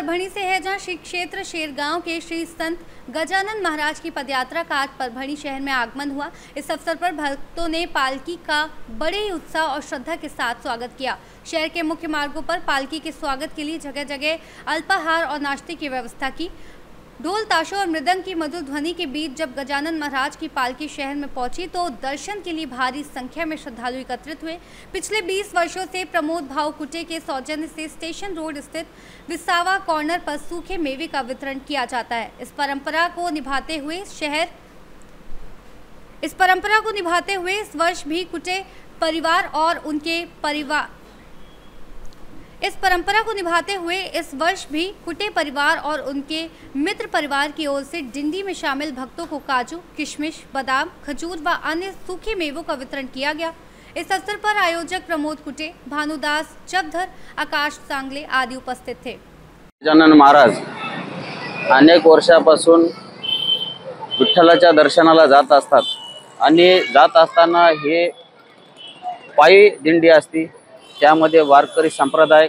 परभणी से है, जहां श्री क्षेत्र शेरगांव के श्री संत गजानन महाराज की पदयात्रा का आज परभणी शहर में आगमन हुआ। इस अवसर पर भक्तों ने पालकी का बड़े ही उत्साह और श्रद्धा के साथ स्वागत किया। शहर के मुख्य मार्गों पर पालकी के स्वागत के लिए जगह जगह अल्पाहार और नाश्ते की व्यवस्था की। ढोल ताशों और मृदंग की मधुर ध्वनि के बीच जब गजानन महाराज की पालकी शहर में पहुंची तो दर्शन के लिए भारी संख्या में श्रद्धालु एकत्रित हुए। पिछले 20 वर्षों से प्रमोद भाव कुटे के सौजन्य से स्टेशन रोड स्थित विसावा कॉर्नर पर सूखे मेवे का वितरण किया जाता है। इस परंपरा को निभाते हुए इस वर्ष भी कुटे परिवार और उनके मित्र परिवार की ओर से डिंडी में शामिल भक्तों को काजू, किशमिश, बादाम, खजूर व अन्य सूखे मेवों का वितरण किया गया। इस अवसर पर आयोजक प्रमोद कुटे, भानुदास चपधर, आकाश सांगले आदि उपस्थित थे। गजानन महाराज अनेक वर्षापासून विठ्ठलाच्या दर्शनाला जात असतात आणि जात असताना हे पायी दिंडी असती। त्यामध्ये वारकरी संप्रदाय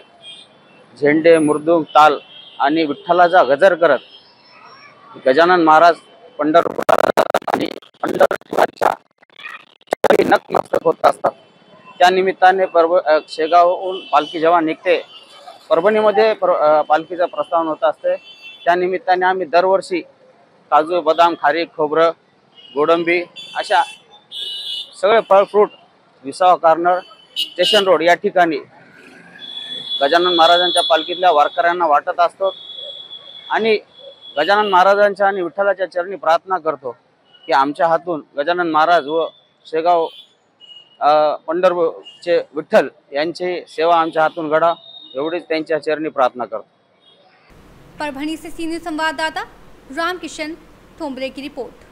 झेंडे, मृदुंग, ताल आणि विठ्ठलाचा गजर करत गजानन महाराज पंढरपुराच्या नतमस्तक होत असतात। त्या निमित्ताने शेगावहून पालखी जेव्हा निघते, परभणीमध्ये पालखीचा प्रस्थान होत असते। त्या निमित्ताने आम्ही दरवर्षी काजू, बदाम, खारीक, खोबरं, गोडंबी अशा सगळे फळ फ्रूट विसावा कॉर्नर, स्टेशन रोड या ठिकाणी गजानन महाराजांच्या पालखीतल्या वारकऱ्यांना वाटत असतो आणि गजानन महाराजांच्या आणि विठ्ठलाच्या चरणी प्रार्थना करतो की आमच्या हातून गजानन महाराज व शेगाव पंढरपूरचे विठ्ठल यांची सेवा आमच्या हातून घडा, एवढीच त्यांच्या चरणी प्रार्थना करतो। परभणी से सीनियर संवाददाता रामकिशन थोंबरे की रिपोर्ट।